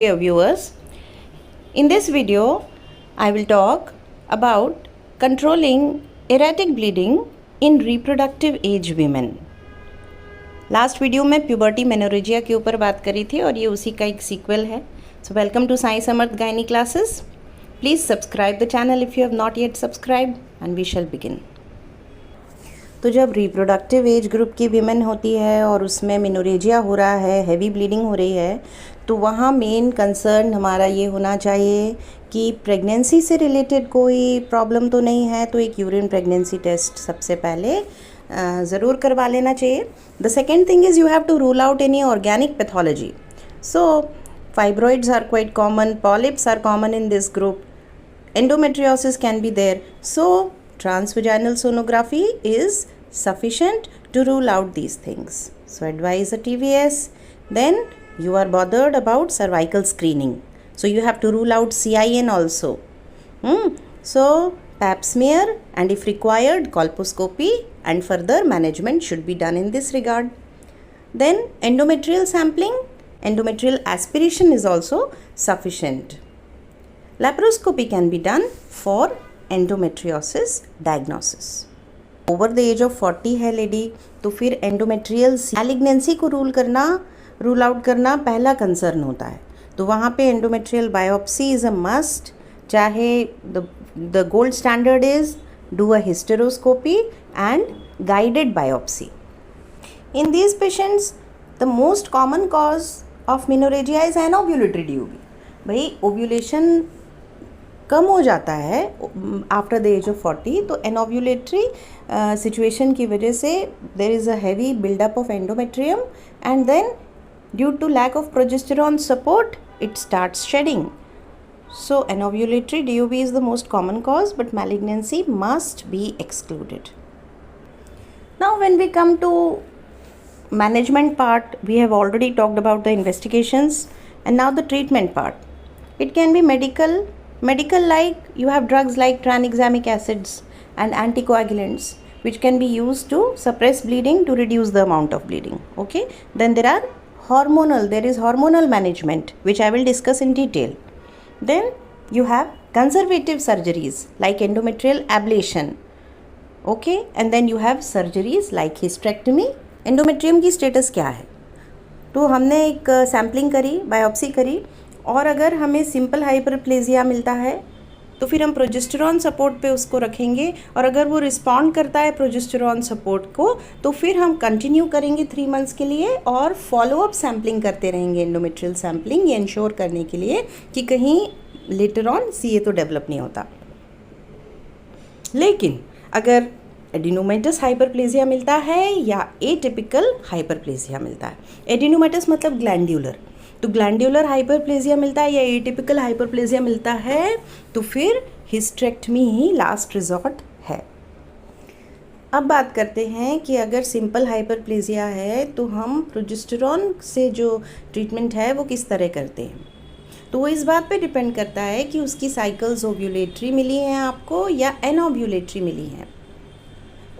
Dear viewers, in this video I will talk about controlling erratic bleeding in reproductive age women. Last video में puberty menorrhagia के ऊपर बात करी थी और ये उसी का एक सीक्वल है. So welcome to Sai Samarth gynae classes. Please subscribe the channel if you have not yet subscribe and we shall begin. तो जब रिप्रोडक्टिव एज ग्रुप की वीमेन होती है और उसमें मेनोरेजिया हो रहा है, हैवी ब्लीडिंग हो रही है, तो वहाँ मेन कंसर्न हमारा ये होना चाहिए कि प्रेगनेंसी से रिलेटेड कोई प्रॉब्लम तो नहीं है. तो एक यूरिन प्रेगनेंसी टेस्ट सबसे पहले ज़रूर करवा लेना चाहिए. The second thing is you have to rule out any organic pathology. So fibroids are quite common, polyps are common in this group, endometriosis can be there. So transvaginal sonography is sufficient to rule out these things. So advise a TVS. Then you are bothered about cervical screening. So you have to rule out CIN also. So pap smear and if required colposcopy and further management should be done in this regard. Then endometrial sampling, endometrial aspiration is also sufficient. Laparoscopy can be done for endometriosis diagnosis. Over the age of 40 है lady, तो फिर endometrial malignancy को rule out करना पहला concern होता है. तो वहाँ पे endometrial biopsy is a must. चाहे the gold standard is do a hysteroscopy and guided biopsy. In these patients the most common cause of menorrhagia is anovulatory DOB. भाई ओव्यूलेशन कम हो जाता है आफ्टर द एज ऑफ 40, तो एनोव्यूलेटरी situation की वजह से there is a heavy buildup of endometrium and then due to lack of progesterone support it starts shedding. So anovulatory DOB is the most common cause but malignancy must be excluded. Now when we come to management part, we have already talked about the investigations and now the treatment part. It can be medical like you have drugs like tranexamic acids and anticoagulants which can be used to suppress bleeding, to reduce the amount of bleeding. Okay, then there is hormonal management which I will discuss in detail. Then you have conservative surgeries like endometrial ablation. Okay, and then you have surgeries like hysterectomy. Endometrium की status क्या है? तो हमने एक sampling करी, biopsy करी, और अगर हमें सिंपल हाइपरप्लेजिया मिलता है तो फिर हम प्रोजेस्टेरॉन सपोर्ट पे उसको रखेंगे, और अगर वो रिस्पॉन्ड करता है प्रोजेस्टेरॉन सपोर्ट को तो फिर हम कंटिन्यू करेंगे 3 मंथ्स के लिए और फॉलोअप सैम्पलिंग करते रहेंगे, एंडोमेट्रियल सैम्पलिंग, ये इंश्योर करने के लिए कि कहीं लेटर ऑन CA तो डेवलप नहीं होता. लेकिन अगर एडिनोमेटस हाइपरप्लेजिया मिलता है या एटिपिकल हाइपरप्लेजिया मिलता है, एडिनोमेटस मतलब ग्लैंड्यूलर, तो ग्लैंड्यूलर हाइपरप्लेजिया मिलता है या एटिपिकल हाइपरप्लेजिया मिलता है तो फिर हिस्टेरेक्टमी ही लास्ट रिजॉर्ट है. अब बात करते हैं कि अगर सिंपल हाइपरप्लेजिया है तो हम प्रोजेस्टेरॉन से जो ट्रीटमेंट है वो किस तरह करते हैं. तो वो इस बात पे डिपेंड करता है कि उसकी साइकिल्स ओव्यूलेटरी मिली हैं आपको या एनओव्यूलेटरी मिली हैं.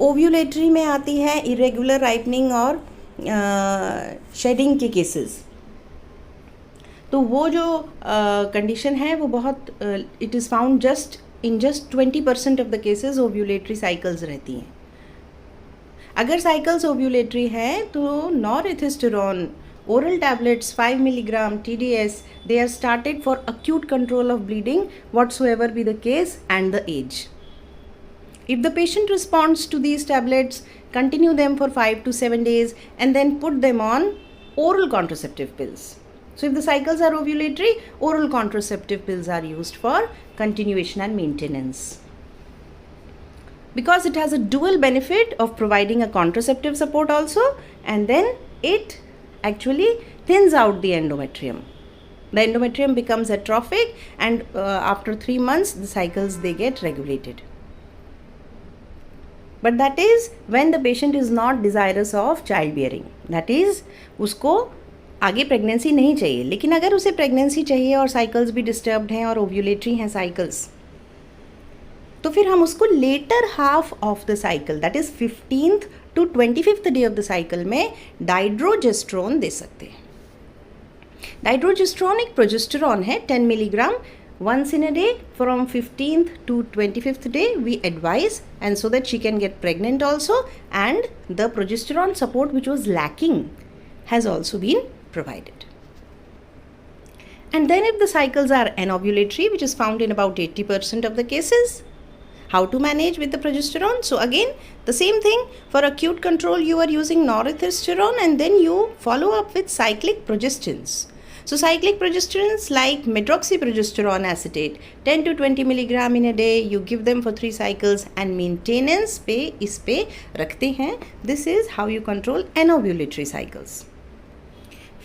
ओव्यूलेटरी में आती है इरेगुलर राइपनिंग और शेडिंग के केसेस. तो वो जो कंडीशन है वो बहुत it is found just 20% of the cases ovulatory cycles रहती हैं. अगर साइकिल्स ओव्यूलेटरी है तो नॉरहेथिस्टेरॉन oral tablets 5 milligram TDS, they are started for acute control of bleeding whatsoever be the case and the age. If the patient responds to these tablets, continue them for 5 to 7 days and then put them on oral contraceptive pills. So if the cycles are ovulatory, oral contraceptive pills are used for continuation and maintenance. Because it has a dual benefit of providing a contraceptive support also, and then it actually thins out the endometrium. The endometrium becomes atrophic and after 3 months the cycles they get regulated. But that is when the patient is not desirous of childbearing. That is उसको आगे pregnancy नहीं चाहिए, लेकिन अगर उसे pregnancy चाहिए और cycles भी डिस्टर्ब्ड हैं और ओव्यूलेटरी हैं साइकिल्स, तो फिर हम उसको later half of the cycle that is 15th to 25th day of the cycle में डाइड्रोजेस्ट्रोन दे सकते हैं. Dydrogestronic progesterone है 10 milligram once in a day from 15th to 25th day we advise, and so that she can get pregnant also, and the progesterone support which was lacking has also been provided. And then if the cycles are anovulatory, which is found in about 80% of the cases, how to manage with the progesterone? So again, the same thing. For acute control, you are using norethiosterone, and then you follow up with cyclic progestins. So cyclic progestins like medroxyprogesterone acetate 10 to 20 milligram in a day, you give them for 3 cycles, and maintenance पे इस पे रखते हैं. This is how you control anovulatory cycles.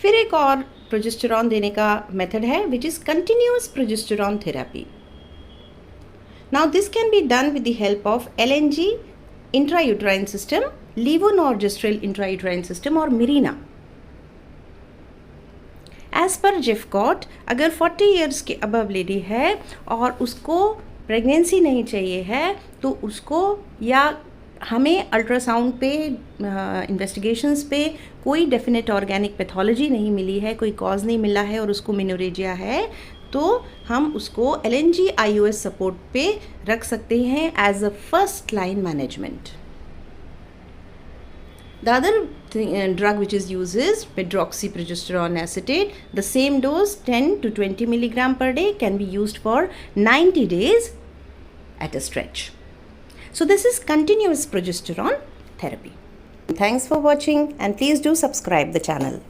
फिर एक और progesterone देने का मेथड है which is continuous progesterone therapy. Now this can be done with the help of LNG intrauterine system, levonorgestrel intrauterine system, or Mirena. As per जिफकॉट, अगर 40 years के above lady है और उसको प्रेगनेंसी नहीं चाहिए है, तो उसको, या हमें अल्ट्रासाउंड पे इन्वेस्टिगेशंस पे कोई डेफिनेट ऑर्गेनिक पैथोलॉजी नहीं मिली है, कोई कॉज नहीं मिला है और उसको मेनोरेजिया है, तो हम उसको LNG IUS सपोर्ट पे रख सकते हैं as a first line management. The other drug which is used is medroxyprogesterone acetate. The same dose 10 to 20 milligram per day can be used for 90 days at a stretch. So this is continuous progesterone therapy. Thanks for watching, and please do subscribe the channel.